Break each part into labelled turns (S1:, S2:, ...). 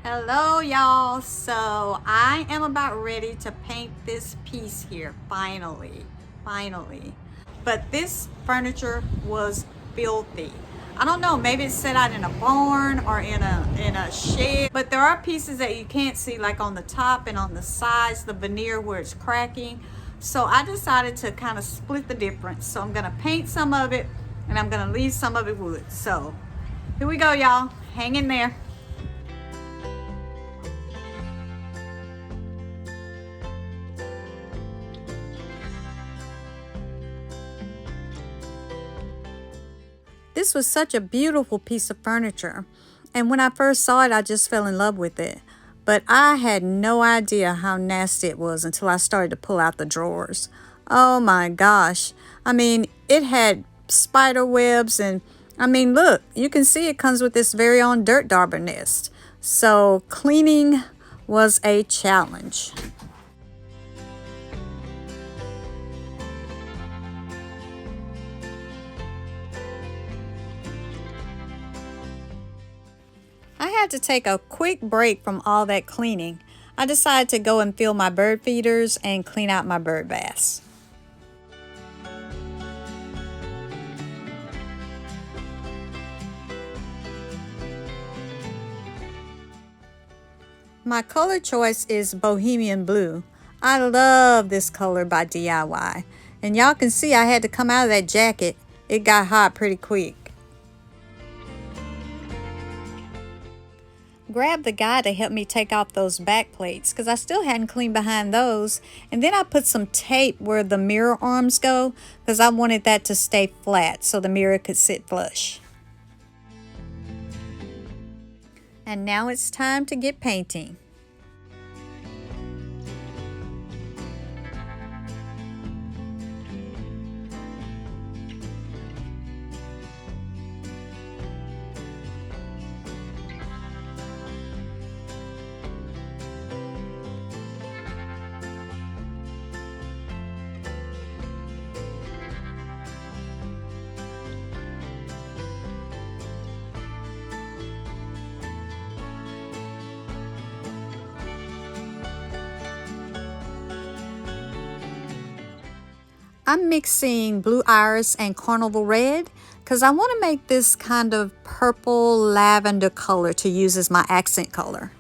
S1: Hello y'all, so I am about ready to paint this piece here, finally. But this furniture was filthy. I don't know, maybe it's set out in a barn or in a shed, but there are pieces that you can't see, like on the top and on the sides, the veneer where it's cracking. So I decided to kind of split the difference. So I'm gonna paint some of it and I'm gonna leave some of it wood. So here we go, y'all, hang in there. This was such a beautiful piece of furniture, and when I first saw it, I just fell in love with it. But I had no idea how nasty it was until I started to pull out the drawers. Oh my gosh. I mean, it had spider webs and look, you can see it comes with this very own dirt dauber nest. So cleaning was a challenge. I had to take a quick break from all that cleaning. I decided to go and fill my bird feeders and clean out my bird baths. My color choice is Bohemian Blue. I love this color by DIY. And y'all can see I had to come out of that jacket. It got hot pretty quick. Grabbed the guy to help me take off those back plates because I still hadn't cleaned behind those. And then I put some tape where the mirror arms go because I wanted that to stay flat so the mirror could sit flush. And now it's time to get painting. I'm mixing blue iris and carnival red because I want to make this kind of purple lavender color to use as my accent color.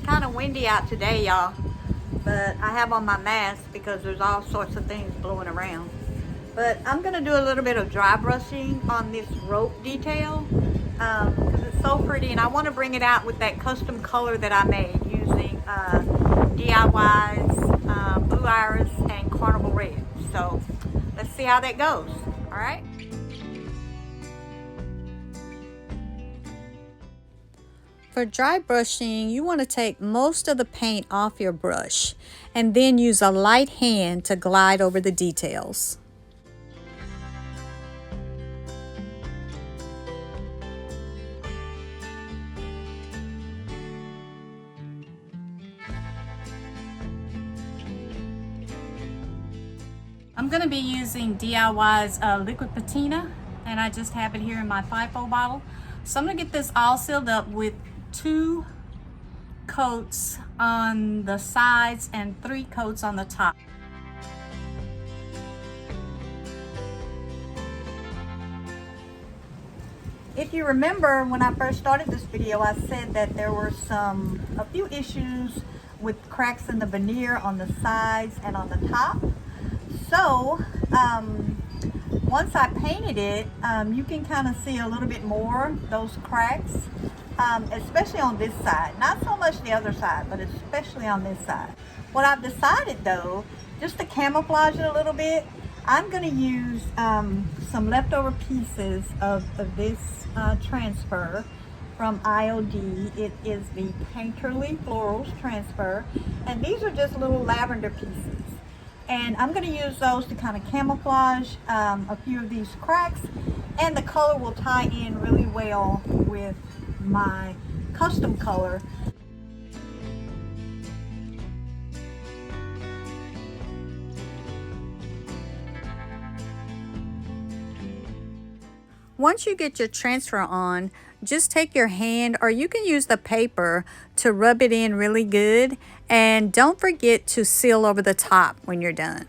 S1: Kind of windy out today, y'all, but I have on my mask because there's all sorts of things blowing around. But I'm gonna do a little bit of dry brushing on this rope detail because it's so pretty, and I want to bring it out with that custom color that I made using DIY's blue iris and carnival red. So let's see how that goes. All right. For dry brushing, you want to take most of the paint off your brush and then use a light hand to glide over the details. I'm going to be using DIY's liquid patina, and I just have it here in my FIFO bottle. So I'm going to get this all sealed up with 2 coats on the sides and 3 coats on the top. If you remember, when I first started this video, I said that there were a few issues with cracks in the veneer on the sides and on the top. So once I painted it, you can kind of see a little bit more those cracks, especially on this side. Not so much the other side, but especially on this side. What I've decided though, just to camouflage it a little bit, I'm going to use some leftover pieces of this transfer from IOD. It is the Painterly Florals Transfer, and these are just little lavender pieces. And I'm going to use those to kind of camouflage a few of these cracks, and the color will tie in really well with my custom color. Once you get your transfer on, just take your hand, or you can use the paper to rub it in really good, and don't forget to seal over the top when you're done.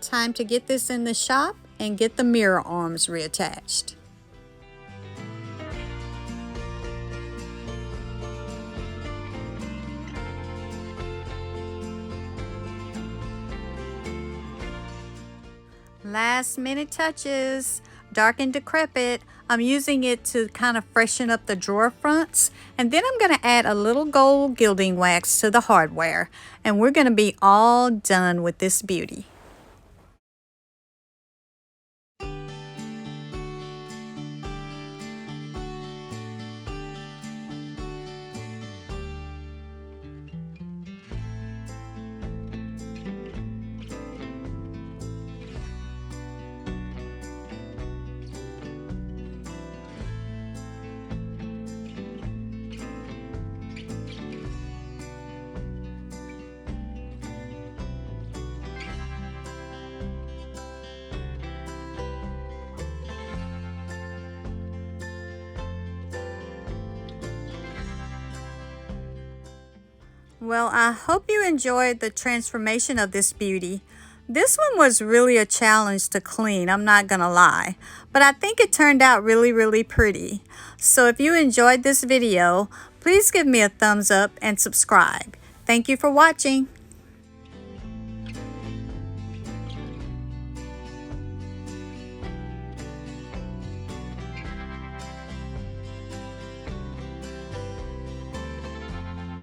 S1: Time to get this in the shop and get the mirror arms reattached. Last minute touches, dark and decrepit. I'm using it to kind of freshen up the drawer fronts, and then I'm going to add a little gold gilding wax to the hardware, and we're going to be all done with this beauty. Well, I hope you enjoyed the transformation of this beauty. This one was really a challenge to clean, I'm not gonna lie, but I think it turned out really pretty. So if you enjoyed this video, please give me a thumbs up and subscribe. Thank you for watching.